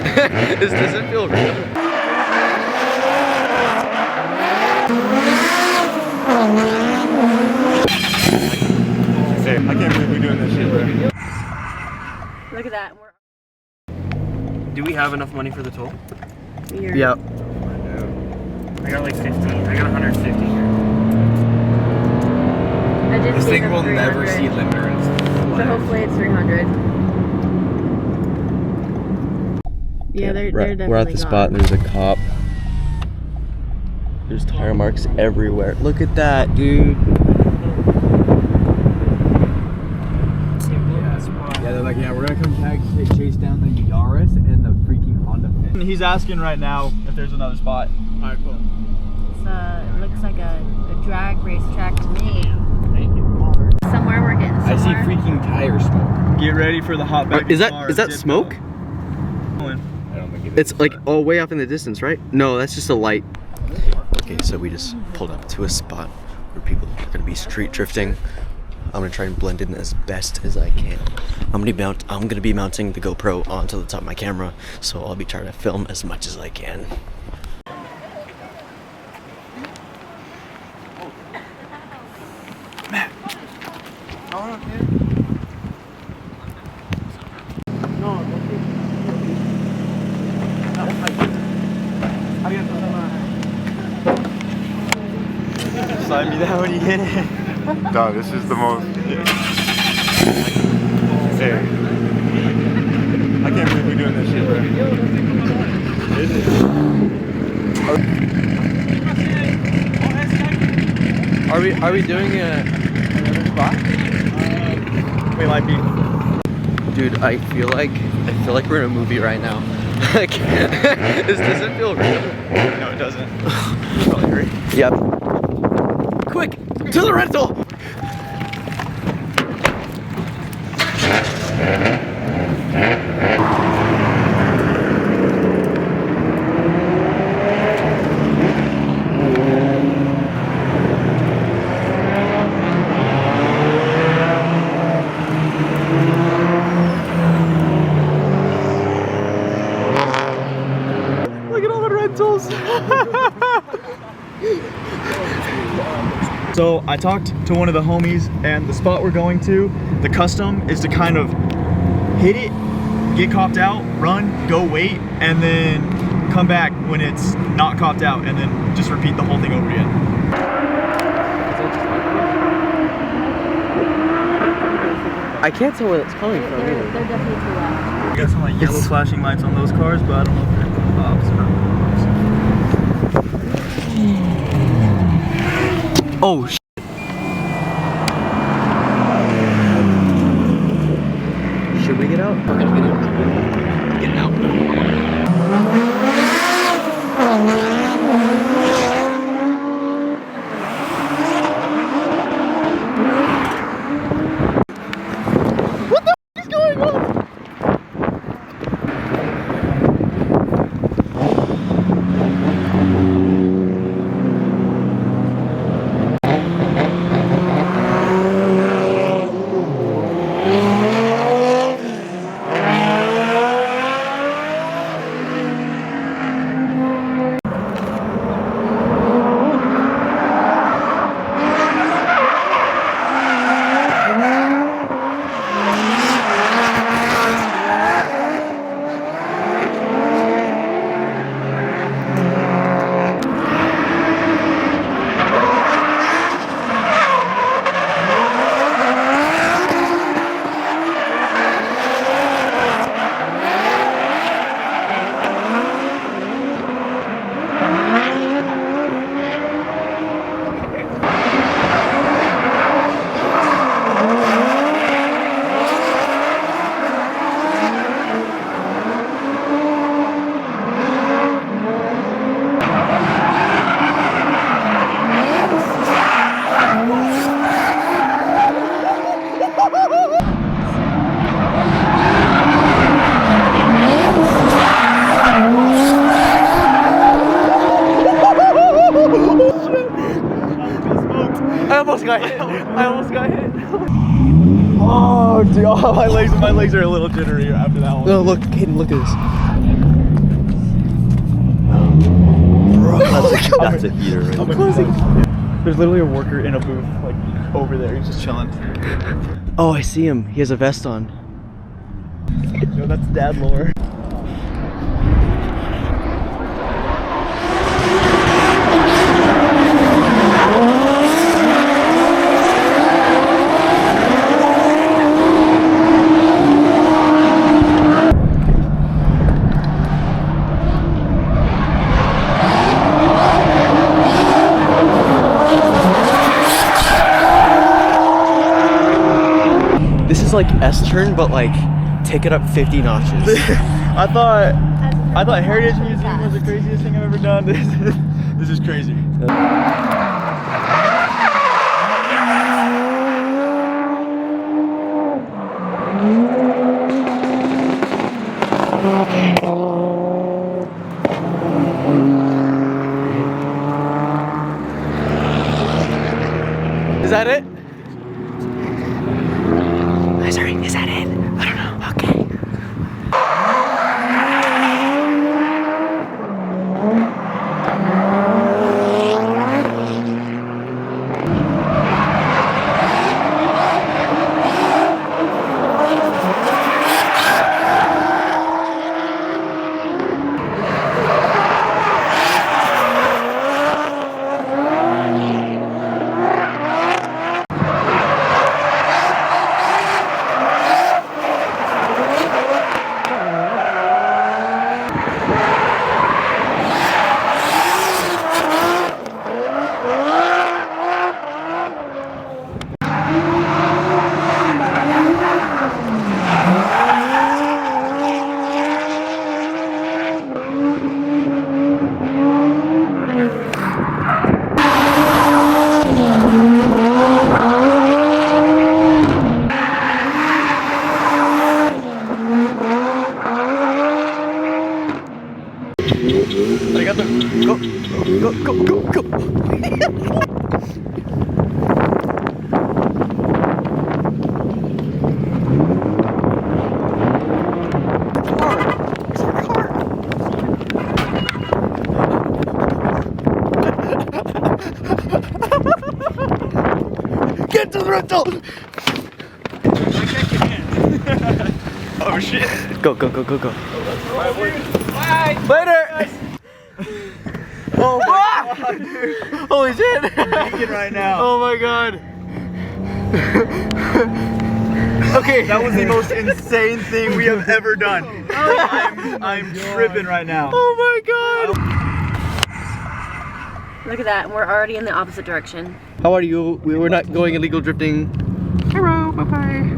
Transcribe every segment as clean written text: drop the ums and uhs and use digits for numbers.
This doesn't feel real. Hey, I can't believe we're doing this shit, bro. Look at that. Do we have enough money for the toll? Yeah. I got like 15. I got 150 here. I just This gave thing them will never 300. see limiter. So hopefully it's 300. Yeah, they're definitely We're at the spot and there's a cop. There's tire marks everywhere. Look at that, dude. Yeah, they're like, yeah, we're gonna come chase down the Yaris and the freaking Honda Fit. He's asking right now if there's another spot. Alright, cool. It looks like a drag racetrack to me. Somewhere we're getting somewhere. I see freaking tire smoke. Get ready for the hot back. Is that smoke? I don't think it is. It's like all way up in the distance, right? No, that's just a light. Okay, so we just pulled up to a spot where people are gonna be street drifting. I'm gonna try and blend in as best as I can. I'm gonna be mounting the GoPro onto the top of my camera, so I'll be trying to film as much as I can. Slide me that when you hit it. Dog, this is the most. Hey, I can't believe we're doing this shit, bro. Are we doing another spot? We might be. Dude, I feel like we're in a movie right now. Like, this doesn't feel real. No, it doesn't. Probably hurry. Yep. Quick, to the rental. Look at all the rentals. So I talked to one of the homies, and the spot we're going to, the custom is to kind of hit it, get copped out, run, go wait, and then come back when it's not copped out, and then just repeat the whole thing over again. I can't tell where it's coming from They're either. definitely too loud. We got some like yellow flashing lights on those cars, but I don't know if they're cops or not. Oh, sh. Should we get out? We're gonna get out. Getting out. What the f is going on? I almost got hit. Oh, dude, oh, my legs are a little jittery after that one. No, look, Caden, look at this. That's a heater right I'm there. closing. There's literally a worker in a booth, like over there. He's just chilling. Oh, I see him. He has a vest on. Yo, that's dad lore. This is like S-turn, but like take it up 50 notches. I thought Heritage Museum was the craziest thing I've ever done. This is crazy. Is that it? Sorry, is that it? I don't know. Okay. Go. Get to the rental! Oh shit. Go. Later! Oh my god, dude. Holy shit! I'm naked right now. Oh my god. Okay. That was the most insane thing we have ever done. I'm tripping right now. Oh my god. Look at that. We're already in the opposite direction. How are you? We were not going illegal drifting. Hello, bye-bye.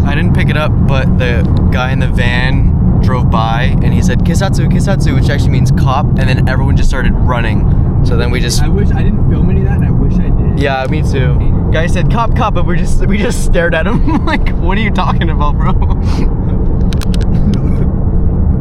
I didn't pick it up, but the guy in the van drove by and he said Kisatsu, which actually means cop, and then everyone just started running. So then we just I wish I didn't film any of that, and I wish I did. yeah, me too. Guy said cop, but we just stared at him like, what are you talking about, bro?